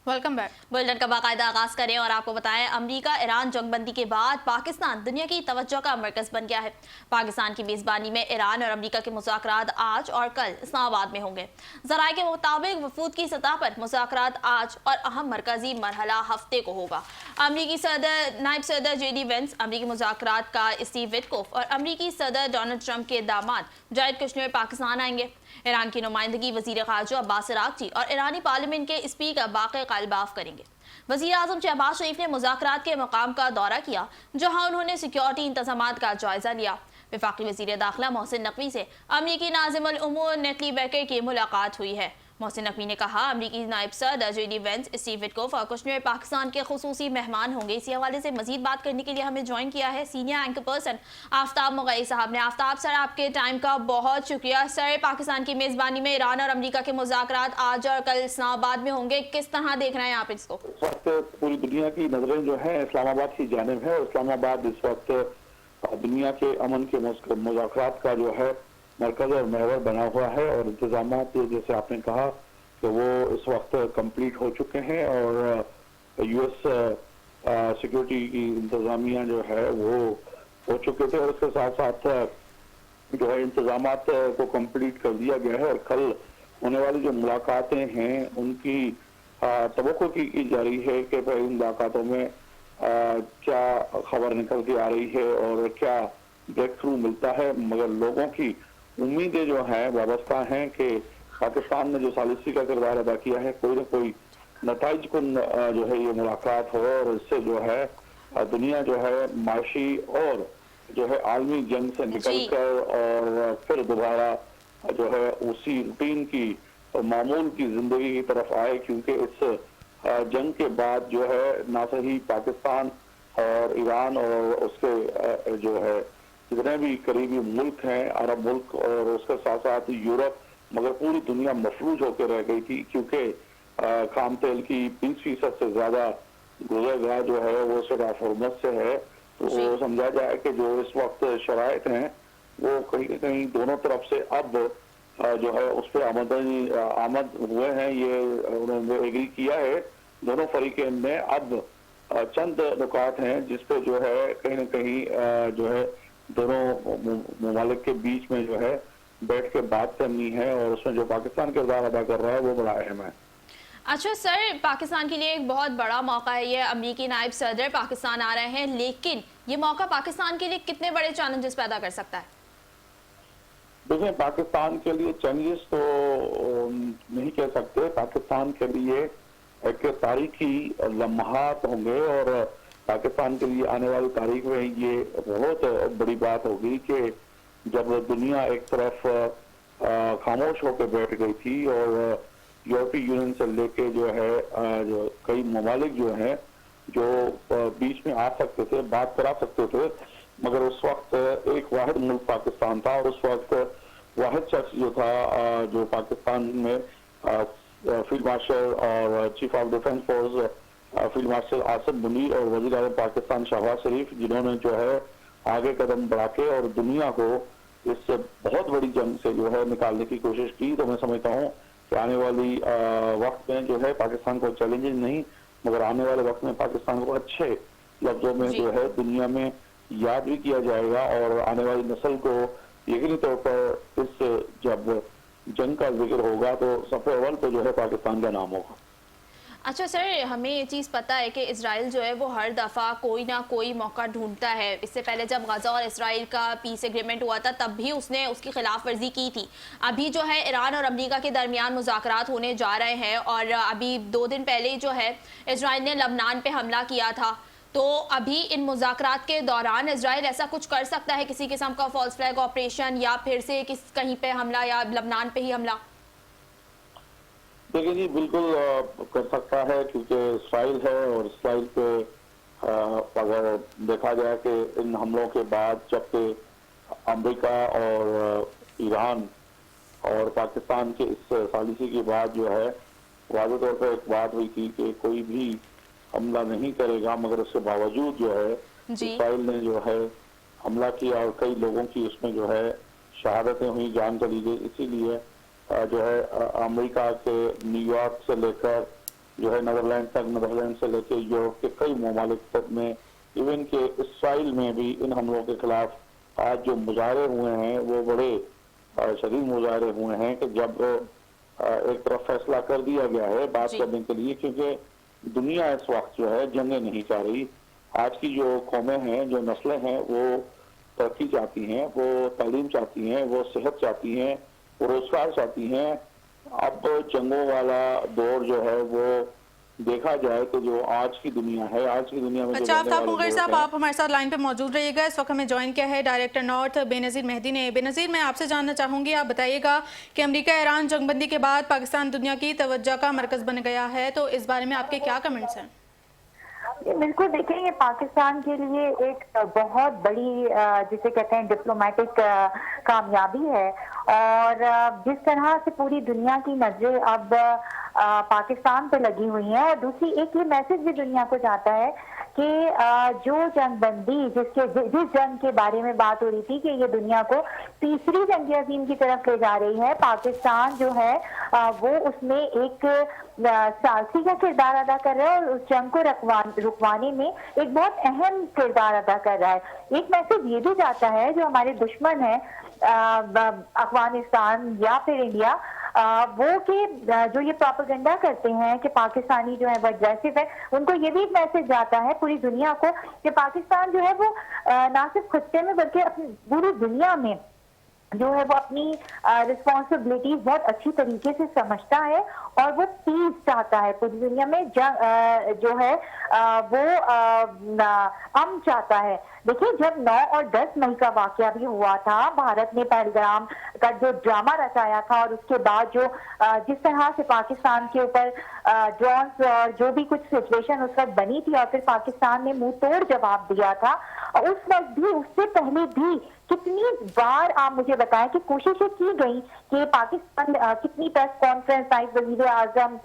Welcome back. Bulletin का बाकायदा आगाज करें और आपको बताएं, अमेरिका ईरान जंगबंदी के बाद पाकिस्तान दुनिया की तवज्जो का मरकज बन गया है। पाकिस्तान की मेजबानी में ईरान और अमेरिका के मुज़ाकरात आज और कल इस्लामाबाद में होंगे। जराये के मुताबिक वफूद की सतह पर मुज़ाकरात आज और अहम मरकजी मरहला हफ्ते को होगा। अमरीकी सदर नायब सदर JD वेंस, अमरीकी मुज़ाकरात का स्टीव विटकोफ और अमरीकी सदर डोनाल्ड ट्रंप के दामाद जायद कुशनेर पाकिस्तान आएंगे। ईरान की नुमाइंदगी वजीर खारजा अब्बास अरागची और ईरानी पार्लियामेंट के स्पीकर बाक़ी कालबाफ करेंगे। वज़ीर आज़म शहबाज शरीफ ने मुज़ाकरात के मकाम का दौरा किया, जहां उन्होंने सिक्योरिटी इंतजामात का जायजा लिया। वफाकी वज़ीर दाखिला मोहसिन नकवी से अमरीकी नाज़िम अल उमूर नेटली बेकर की मुलाकात हुई है। मोहसिन नकवी ने कहा, अमरीकी नायब सदर JD वेंस, स्टीव विटकोफ और कुशनेर पाकिस्तान के खुसूसी मेहमान होंगे। इसी हवाले से मजीद बात करने के लिए हमें ज्वाइन किया है सीनियर एंकर पर्सन आफ्ताब मुगई साहब ने। आफ्ताब सर, आपके टाइम का बहुत शुक्रिया। सर, पाकिस्तान की मेज़बानी में ईरान और अमरीका के मुज़ाकरात आज और कल इस्लामाबाद में होंगे, किस तरह देख रहे हैं आप इसको? इस वक्त पूरी दुनिया की नजरें जो है इस्लामाबाद की जानिब है। इस्लामाबाद इस वक्त दुनिया के अमन के मुज़ाकरात का जो है मरकज और महवर बना हुआ है और इंतजाम जैसे आपने कहा कि वो इस वक्त कंप्लीट हो चुके हैं और US सिक्योरिटी की इंतजामिया जो है वो हो चुके थे और उसके साथ साथ जो है इंतजाम को कंप्लीट कर दिया गया है और कल होने वाली जो मुलाकातें हैं उनकी तवक्को की जा रही है कि भाई इन मुलाकातों में क्या खबर निकल के आ रही है और क्या ब्रेक थ्रू मिलता है। मगर लोगों की उम्मीदें जो हैं वाबस्ता हैं कि पाकिस्तान ने जो सालिसी का किरदार अदा किया है, कोई ना कोई नताइज कुन जो है ये मुलाकात हो और इससे जो है दुनिया जो है माशी और जो है आलमी जंग से निकल कर और फिर दोबारा जो है उसी रूटीन की और मामूल की जिंदगी की तरफ आए। क्योंकि इस जंग के बाद जो है ना सही पाकिस्तान और ईरान और उसके जो है जितने भी करीबी मुल्क हैं, अरब मुल्क और उसके साथ साथ यूरोप, मगर पूरी दुनिया मफलूज होकर रह गई थी क्योंकि खाम तेल की 20% से ज्यादा गुजरगाह जो है वो सिर्फ हरमत से है। तो वो समझा जाए कि जो इस वक्त शराइत हैं वो कहीं ना कहीं दोनों तरफ से अब जो है उस पर आमद हुए हैं, ये उन्होंने एग्री किया है दोनों फरीकें ने। अब चंद नुकात हैं जिस पे जो है कहीं ना कहीं जो है दोनों ममालिक के बीच में जो है बैठ के बात करनी है और उसमें जो पाकिस्तान किरदार अदा कर रहा है वो बड़ा अहम है। अच्छा सर, पाकिस्तान के लिए एक बहुत बड़ा मौका है ये, अमरीकी नायब सदर पाकिस्तान आ रहे हैं, लेकिन ये मौका पाकिस्तान के लिए कितने बड़े चैलेंजेस पैदा कर सकता है? देखिए, पाकिस्तान के लिए चैलेंजेस तो नहीं कह सकते। पाकिस्तान के लिए एक तारीखी लम्हात होंगे और पाकिस्तान के लिए आने वाली तारीख में ये बहुत बड़ी बात होगी कि जब दुनिया एक तरफ खामोश होकर बैठ गई थी और यूरोपीय यूनियन से लेके जो है जो कई ममालिक जो हैं जो बीच में आ सकते थे, बात करा सकते थे, मगर उस वक्त एक वाहिद मुल्क पाकिस्तान था और उस वक्त वाहिद शख्स जो था जो पाकिस्तान में फील्ड मार्शल और chief of defence force field marshal Asif Munir और वज़ीर आज़म पाकिस्तान शहबाज शरीफ, जिन्होंने जो है आगे कदम बढ़ा के और दुनिया को इस बहुत बड़ी जंग से जो है निकालने की कोशिश की। तो मैं समझता हूँ कि आने वाली वक्त में जो है पाकिस्तान को चैलेंजेस नहीं, मगर आने वाले वक्त में पाकिस्तान को अच्छे लफ्जों में जो है दुनिया में याद भी किया जाएगा और आने वाली नस्ल को यकीनी तौर पर इस जब जंग का जिक्र होगा तो सबसे अव्वल तो जो है पाकिस्तान का नाम होगा। अच्छा सर, हमें ये चीज़ पता है कि इजराइल जो है वो हर दफ़ा कोई ना कोई मौका ढूंढता है। इससे पहले जब गजा और इजराइल का पीस एग्रीमेंट हुआ था तब भी उसने उसकी खिलाफ वर्जी की थी। अभी जो है ईरान और अमेरिका के दरमियान मुज़ाकरात होने जा रहे हैं और अभी 2 दिन पहले जो है इजराइल ने लबनान पे हमला किया था। तो अभी इन मुज़ाकरात के दौरान इजराइल ऐसा कुछ कर सकता है, किसी किस्म का फॉल्स फ्लैग ऑपरेशन या फिर से कहीं पे हमला या लबनान पे ही हमला? देखिए जी, बिल्कुल कर सकता है क्योंकि इसराइल है और इसराइल पे अगर देखा जाए कि इन हमलों के बाद जबकि अमेरिका और ईरान और पाकिस्तान के इस सालिसी के बाद जो है वाज़ेह तौर पर एक बात हुई थी कि कोई भी हमला नहीं करेगा, मगर उसके बावजूद जो है इसराइल ने जो है हमला किया और कई लोगों की उसमें जो है शहादतें हुई, जान चली गई। इसीलिए जो है अमेरिका के न्यूयॉर्क से लेकर जो है नीदरलैंड से लेके यूरोप के कई ममालिक तक में, इवन के इसराइल में भी इन हमलों के खिलाफ आज जो मुजाहरे हुए हैं वो बड़े शदीद मुजाहरे हुए हैं कि जब एक तरफ फैसला कर दिया गया है बात करने के लिए, क्योंकि दुनिया इस वक्त जो है जंगें नहीं चाह रही। आज की जो कौमें हैं, जो नस्लें हैं, वो तरक्की चाहती हैं, वो तालीम चाहती हैं, वो सेहत चाहती हैं, वो रोजगार चाहती हैं। अब जंगों वाला दौर जो है वो देखा जाए तो जो आज की दुनिया है, आज की दुनिया में अच्छा आफ्ताब मुगल साहब, आप हमारे साथ लाइन पे मौजूद रहिएगा। इस वक्त हमें ज्वाइन किया है डायरेक्टर नॉर्थ बेनज़ीर मेहदी ने। बेनज़ीर, मैं आपसे जानना चाहूंगी, आप बताइएगा कि अमेरिका ईरान जंगबंदी के बाद पाकिस्तान दुनिया की तवज्जो का मरकज बन गया है, तो इस बारे में आपके क्या कमेंट्स हैं? बिल्कुल, देखिए ये पाकिस्तान के लिए एक बहुत बड़ी जिसे कहते हैं डिप्लोमेटिक कामयाबी है, और जिस तरह से पूरी दुनिया की नजरें अब पाकिस्तान पे लगी हुई हैं, और दूसरी एक ये मैसेज भी दुनिया को जाता है कि जो जंगबंदी जिस जंग के बारे में बात हो रही थी कि ये दुनिया को तीसरी जंग अजीम की तरफ ले जा रही है, पाकिस्तान जो है वो उसमें एक सारसी का किरदार अदा कर रहा है और उस जंग को रुकवाने में एक बहुत अहम किरदार अदा कर रहा है। एक मैसेज ये भी जाता है जो हमारे दुश्मन है अफगानिस्तान या फिर इंडिया, वो कि जो ये प्रोपेगेंडा करते हैं कि पाकिस्तानी जो है वो एग्रेसिव है, उनको ये भी एक मैसेज जाता है पूरी दुनिया को कि पाकिस्तान जो है वो ना सिर्फ खुद में बल्कि अपनी पूरी दुनिया में जो है वो अपनी रिस्पॉन्सिबिलिटीज बहुत अच्छी तरीके से समझता है और वो पीस चाहता है पूरी दुनिया में, जो है वो अमन चाहता है। देखिए, जब 9 और 10 मई का वाकया भी हुआ था, भारत ने पहलगाम का जो ड्रामा रचाया था और उसके बाद जो जिस तरह से पाकिस्तान के ऊपर ड्रोन्स और जो भी कुछ सिचुएशन उस वक्त बनी थी और फिर पाकिस्तान ने मुंह तोड़ जवाब दिया था, उस वक्त भी उससे पहले भी कितनी बार आप मुझे बताएं कि कोशिशें की गई कि पाकिस्तान कितनी प्रेस कॉन्फ्रेंस आई, वजीर आजम,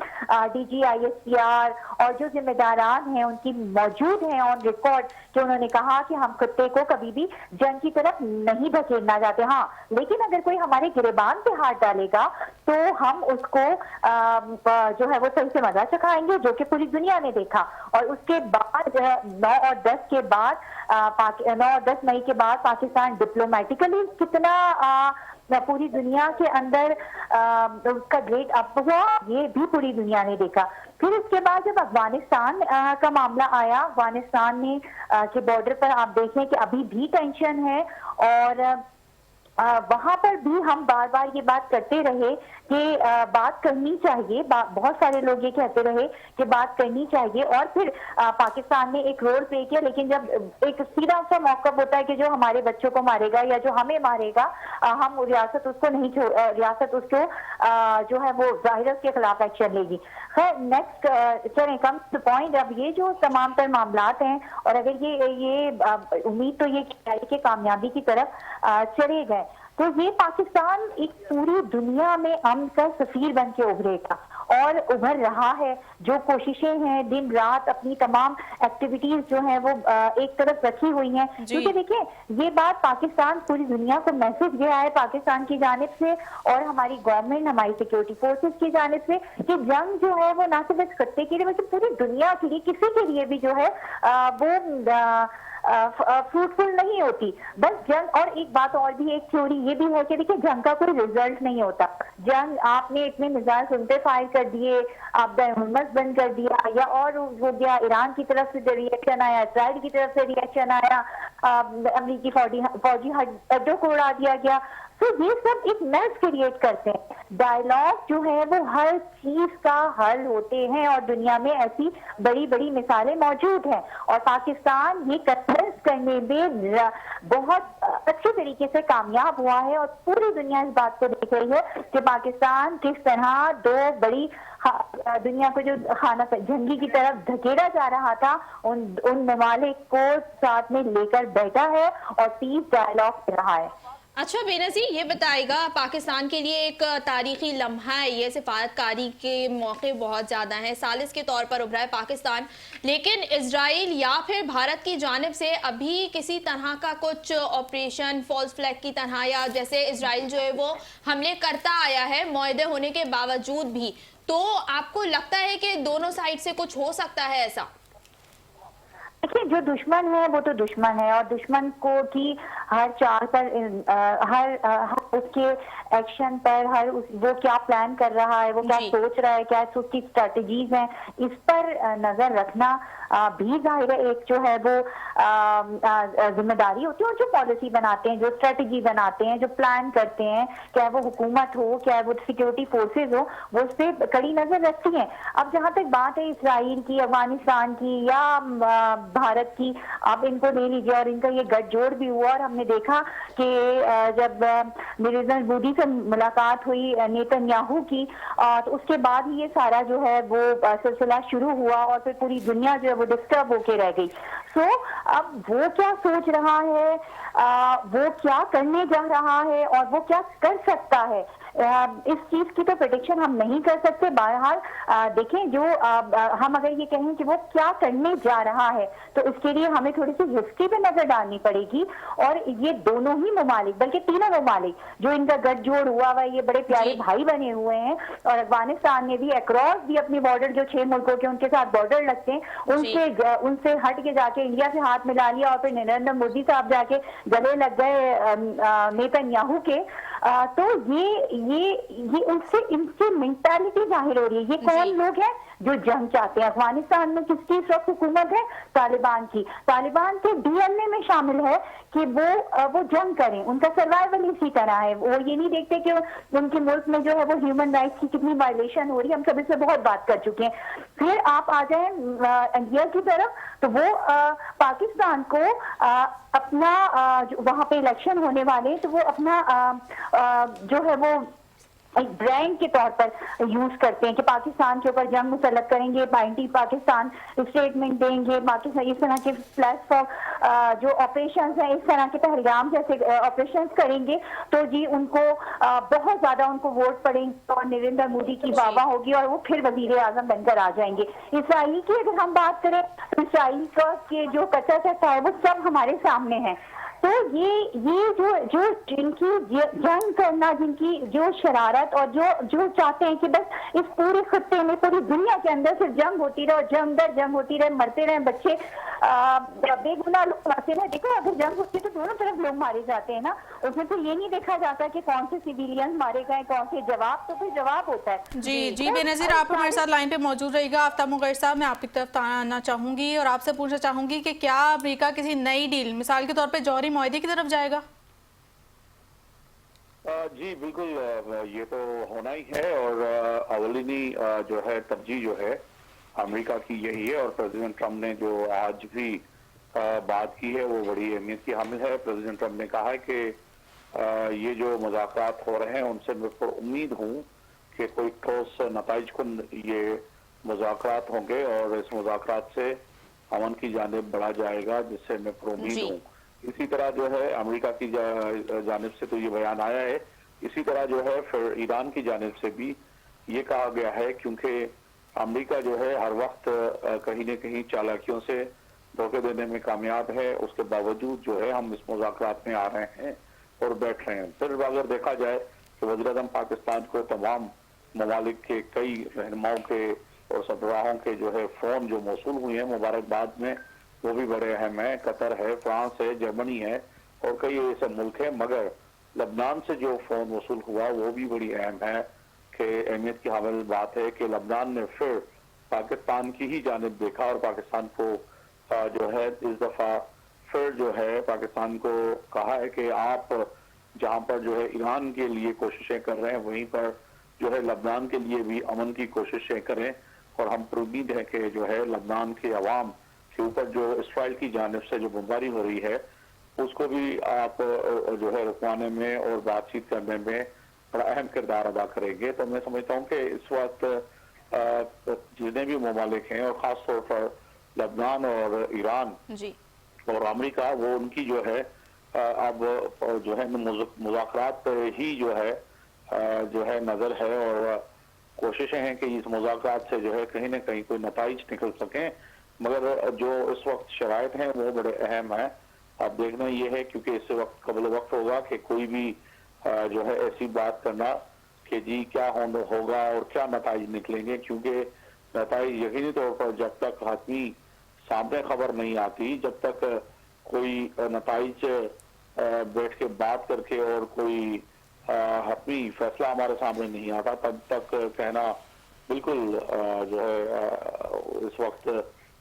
DG ISPR और जो जिम्मेदारान हैं उनकी मौजूद हैं ऑन रिकॉर्ड कि उन्होंने कहा कि हम खत्ते को कभी भी जंग की तरफ नहीं धकेलना चाहते। हाँ, लेकिन अगर कोई हमारे गिरेबान पे हाथ डालेगा तो हम उसको जो है वो सही से मजा चखाएंगे, जो कि पूरी दुनिया ने देखा। और उसके बाद 9 और 10 के बाद 9 और 10 मई के बाद पाकिस्तान डिप्लोमेटिकली कितना पूरी दुनिया के अंदर उसका ग्रेट अप हुआ, ये भी पूरी दुनिया ने देखा। फिर इसके बाद जब अफगानिस्तान का मामला आया, अफगानिस्तान ने के बॉर्डर पर आप देखें कि अभी भी टेंशन है, और वहां पर भी हम बार बार ये बात करते रहे कि बात करनी चाहिए, बहुत सारे लोग ये कहते रहे कि बात करनी चाहिए, और फिर पाकिस्तान ने एक रोल प्ले किया। लेकिन जब एक सीधा सा मौका होता है कि जो हमारे बच्चों को मारेगा या जो हमें मारेगा, हम रियासत उसको नहीं रियासत उसको जो है वो जाहिर के खिलाफ एक्शन लेगी। खैर, नेक्स्ट चलें, कम टू पॉइंट, अब ये जो तमाम तर मामलात हैं, और अगर ये उम्मीद तो ये कि कामयाबी की तरफ चले गए तो ये पाकिस्तान एक पूरी दुनिया में अमन का सफीर बन के उभरेगा और उभर रहा है। जो कोशिशें हैं, दिन रात अपनी तमाम एक्टिविटीज जो हैं वो एक तरफ रखी हुई हैं, क्योंकि देखिए ये बात पाकिस्तान पूरी दुनिया को मैसेज गया है पाकिस्तान की जानिब से और हमारी गवर्नमेंट, हमारी सिक्योरिटी फोर्सेस की जानिब से कि जंग जो है वो ना सिर्फ इस खत्ते के लिए बल्कि पूरी दुनिया के लिए, किसी के लिए भी जो है वो फ्रूटफुल नहीं होती। बस जंग, और एक बात और भी, एक थ्योरी ये भी है कि देखिए जंग का कोई रिजल्ट नहीं होता। जंग आपने इतने मिसाइल सुनते फायर कर दिए, आप हुर्मस बंद कर दिया, या और हो गया, ईरान की तरफ से रिएक्शन आया, इसराइल की तरफ से रिएक्शन आया, अमरीकी फौजी अड्डों को उड़ा दिया गया, तो ये सब एक नर्व क्रिएट करते हैं। डायलॉग जो है वो हर चीज का हल होते हैं और दुनिया में ऐसी बड़ी बड़ी मिसालें मौजूद हैं, और पाकिस्तान ये कन्विंस करने में बहुत अच्छे तरीके से कामयाब हुआ है और पूरी दुनिया इस बात को देख रही है कि पाकिस्तान किस तरह दो बड़ी दुनिया को जो खाना जंगी की तरफ धकेला जा रहा था उन ममालिक को साथ में लेकर बैठा है और पीस डायलॉग कर रहा है। अच्छा बेनज़ीर, ये बताएगा, पाकिस्तान के लिए एक तारीखी लम्हा है ये, सिफारतकारी के मौके बहुत ज़्यादा हैं, सालिस के तौर पर उभरा है पाकिस्तान, लेकिन इजराइल या फिर भारत की जानिब से अभी किसी तरह का कुछ ऑपरेशन फॉल्स फ्लैग की तरह, या जैसे इजराइल जो है वो हमले करता आया है मुआहदे होने के बावजूद भी, तो आपको लगता है कि दोनों साइड से कुछ हो सकता है ऐसा? देखिए, जो दुश्मन है वो तो दुश्मन है, और दुश्मन को की हर चाल पर हर उसके एक्शन पर, वो क्या प्लान कर रहा है, वो क्या जी। सोच रहा है, क्या उसकी स्ट्रेटजीज हैं, इस पर नजर रखना भी जाहिर है एक जो है वो जिम्मेदारी होती है। और जो पॉलिसी बनाते हैं, जो स्ट्रेटजी बनाते हैं, जो प्लान करते हैं, चाहे वो हुकूमत हो, चाहे वो सिक्योरिटी फोर्सेज हो, वो उस पर कड़ी नजर रखती हैं। अब जहां तक बात है इसराइल की, अफगानिस्तान की या भारत की, आप इनको ले लीजिए, और इनका ये गठजोड़ भी हुआ, और हमने देखा कि जब नरेंद्र मोदी से मुलाकात हुई नेतन्याहू की, तो उसके बाद ही ये सारा जो है वो सिलसिला शुरू हुआ, और फिर पूरी दुनिया जो है वो डिस्टर्ब होके रह गई। सो अब वो क्या सोच रहा है, वो क्या करने जा रहा है, और वो क्या कर सकता है, इस चीज की तो प्रेडिक्शन हम नहीं कर सकते। बहरहाल देखें, जो हम अगर ये कहें कि वो क्या करने जा रहा है, तो इसके लिए हमें थोड़ी सी हिस्ट्री पे नजर डालनी पड़ेगी। और ये दोनों ही ममालिक, बल्कि तीनों ममालिक जो इनका गठजोड़ हुआ हुआ, ये बड़े प्यारे भाई बने हुए हैं, और अफगानिस्तान ने भी अक्रॉस भी अपनी बॉर्डर, जो 6 मुल्कों के उनके साथ बॉर्डर लगते हैं, उनसे हट के जाके इंडिया से हाथ मिला लिया, और फिर नरेंद्र मोदी साहब जाके गले लग गए नेतन्याहू के। तो ये उनसे इनकी मेंटालिटी जाहिर हो रही है। ये कौन लोग हैं जो जंग चाहते हैं? अफगानिस्तान में किसकी इस वक्त हुकूमत है? तालिबान की। तालिबान के डीएनए में शामिल है कि वो जंग करें, उनका सर्वाइवल इसी तरह है। वो ये नहीं देखते कि उनके मुल्क में जो है वो ह्यूमन राइट्स की कितनी वायलेशन हो रही है। हम सब इससे बहुत बात कर चुके हैं। फिर आप आ जाए इंडिया की तरफ, तो वो पाकिस्तान को अपना वहां पे इलेक्शन होने वाले, तो वो अपना जो है वो एक ब्रांड के तौर पर यूज करते हैं कि पाकिस्तान के ऊपर जंग मुसल्लत करेंगे, एंटी पाकिस्तान स्टेटमेंट देंगे, पाकिस्तान इस तरह के प्लेटफॉर्म जो ऑपरेशंस हैं, इस तरह के पहलगाम जैसे ऑपरेशंस करेंगे, तो जी उनको बहुत ज्यादा उनको वोट पड़ेंगे, और नरेंद्र मोदी की वाहवा होगी, और वो फिर वजीर आजम बनकर आ जाएंगे। इसराइल की अगर हम बात करें, तो इसराइल का के जो कच्चा चट्टा है वो सब हमारे सामने है। तो ये जो जिनकी जंग करना, जिनकी जो शरारत, और जो चाहते हैं कि बस इस पूरे खत्ते में, पूरी दुनिया के अंदर सिर्फ जंग होती रहे, और जंग दर जंग होती रहे, मरते रहे बच्चे, बेगुनाह लोग मरते रहे। देखो, अगर जंग होती है तो दोनों तरफ लोग मारे जाते हैं ना, उसमें तो ये नहीं देखा जाता कि कौन से सिविलियन मारे गए, कौन से जवाब, तो फिर जवाब होता है। जी बेनजीर, आप हमारे साथ लाइन पे मौजूद रहिएगा। आफ्ताब मुगैर साहब, मैं आपकी तरफ आना चाहूंगी और आपसे पूछना चाहूंगी कि क्या अमेरिका किसी नई डील, मिसाल के तौर पे जौहरी मुआहदे की तरफ जाएगा? जी बिल्कुल, ये तो होना ही है, और अवलिनी जो है तरजीह जो है अमेरिका की यही है। और प्रेसिडेंट ट्रम्प ने जो आज भी बात की है वो बड़ी अहमियत की हामिल है। प्रेसिडेंट ट्रम्प ने कहा है कि ये जो मुज़ाकरात हो रहे हैं उनसे मैं पर उम्मीद हूँ कि कोई ठोस नताइज कुन ये मुज़ाकरात होंगे, और इस मुज़ाकरात से अमन की जानिब बढ़ा जाएगा, जिससे मैं पर उम्मीद हूँ। इसी तरह जो है अमेरिका की जानिब से तो ये बयान आया है, इसी तरह जो है फिर ईरान की जानिब से भी ये कहा गया है, क्योंकि अमेरिका जो है हर वक्त कहीं न कहीं चालाकियों से धोखे देने में कामयाब है। उसके बावजूद जो है हम इस मुज़ाकरात में आ रहे हैं और बैठ रहे हैं। फिर अगर देखा जाए कि वज़ीर-ए-आज़म पाकिस्तान को तमाम ममालिक के कई रहनुमाओं के और सरबराहों के जो है फ़ोन जो मौसूल हुए हैं मुबारकबाद में, वो भी बड़े अहम है। कतर है, फ्रांस है, जर्मनी है, और कई ऐसे मुल्क हैं। मगर लबनान से जो फ़ोन वसूल हुआ वो भी बड़ी अहम है कि अहमियत की हामिल बात है कि लबनान ने फिर पाकिस्तान की ही जानिब देखा, और पाकिस्तान को जो है इस दफ़ा फिर जो है पाकिस्तान को कहा है कि आप जहाँ पर जो है ईरान के लिए कोशिशें कर रहे हैं, वहीं पर जो है लबनान के लिए भी अमन की कोशिशें करें। और हम पर उम्मीद है कि जो है लबनान के अवाम के ऊपर जो इसराइल की जानिब से जो बमबारी हो रही है उसको भी आप जो है रुकवाने में और बातचीत करने में बड़ा अहम किरदार अदा करेंगे। तो मैं समझता हूँ कि इस वक्त जितने भी ममालिक हैं, और ख़ास तौर पर लबनान और ईरान जी और अमेरिका, वो उनकी जो है अब जो है मुज़ाकरात ही जो है नज़र है, और कोशिशें हैं कि इस मुज़ाकरात से जो है कहीं ना कहीं कोई नताइज निकल सकें। मगर जो इस वक्त शराइत हैं वो बड़े अहम है। अब देखना ये है, क्योंकि इस वक्त कबल वक्त होगा कि कोई भी जो है ऐसी बात करना कि जी क्या होगा और क्या नताइज निकलेंगे, क्योंकि नताइज यकीनी तौर पर जब तक हाथमी सामने खबर नहीं आती, जब तक कोई नताइज बैठ के बात करके और कोई हतमी फैसला हमारे सामने नहीं आता, तब तक कहना बिल्कुल जो है इस वक्त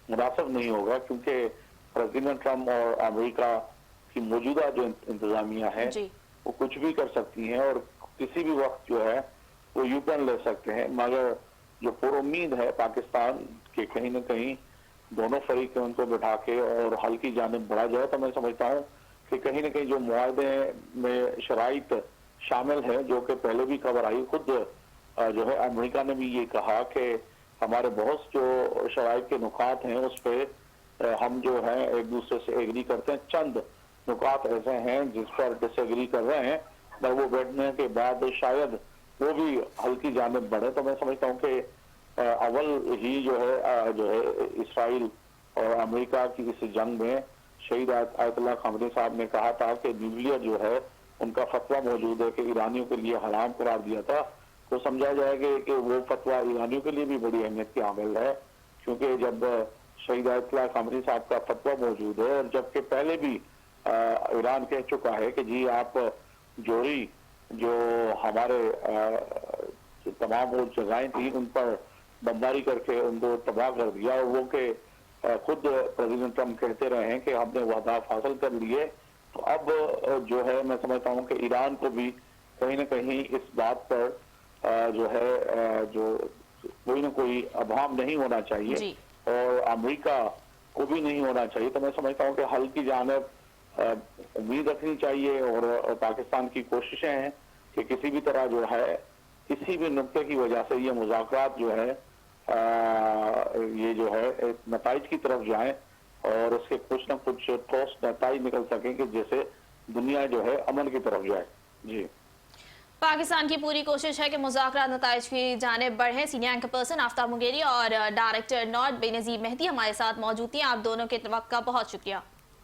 मुनासिब नहीं होगा, क्योंकि प्रेसिडेंट ट्रम्प और अमेरिका की मौजूदा जो इंतजामिया है वो कुछ भी कर सकती हैं और किसी भी वक्त जो है वो यू टर्न ले सकते हैं। मगर जो पुरुम्मीद है पाकिस्तान के कहीं ना कहीं दोनों फरीक उनको बिठा के और हल की जानिब बढ़ा जाए, तो मैं समझता हूँ कि कहीं ना कहीं जो मुआहदे में शराइत शामिल है, जो कि पहले भी खबर आई, खुद जो है अमेरिका ने भी ये कहा कि हमारे बहुत जो शराइत के नुकात हैं उस पर हम जो है एक दूसरे से एग्री करते हैं, चंद नुकात ऐसे हैं जिस पर डिसएग्री कर रहे हैं, पर वो बैठने के बाद शायद वो भी हल की जानिब बढ़े। तो मैं समझता हूँ कि अव्वल ही जो है इसराइल और अमेरिका की इस जंग में शहीद आयतुल्लाह खमेनी साहब ने कहा था कि न्यूक्लियर जो है उनका फतवा मौजूद है कि ईरानियों के लिए हराम करार दिया था, तो समझा जाएगा कि वो फतवा ईरानियों के लिए भी बड़ी अहमियत की हामिल है, क्योंकि जब शहीद आयतुल्लाह खमेनी साहब का फतवा मौजूद है और जबकि पहले भी ईरान कह चुका है कि जी आप जोरी जो हमारे तमाम वो जगहें थी उन पर बमबारी करके उनको तबाह कर दिया, और वो के खुद प्रेसिडेंट ट्रम्प कहते रहे हैं कि हमने वादा हासिल कर लिए। तो अब जो है मैं समझता हूँ कि ईरान को भी कहीं ना कहीं इस बात पर जो है जो कोई ना कोई अभाव नहीं होना चाहिए और अमेरिका को भी नहीं होना चाहिए। तो मैं समझता हूँ कि हल की जानिब उम्मीद रखनी चाहिए और पाकिस्तान की कोशिशें हैं कि किसी भी तरह जो है किसी भी नुक्ते की वजह से ये मुज़ाकरात जो है ये जो है नताइज की तरफ जाएं और उसके कुछ ना कुछ ठोस नताइज निकल सकें कि जैसे दुनिया जो है अमन की तरफ जाए। जी, पाकिस्तान की पूरी कोशिश है कि मुज़ाकरात नताइज की जानिब बढ़े। Senior anchor person Aftab Mungeri और डायरेक्टर नॉर्थ बेनज़ीर मेहदी हमारे साथ मौजूद थी। आप दोनों के वक्त का बहुत शुक्रिया।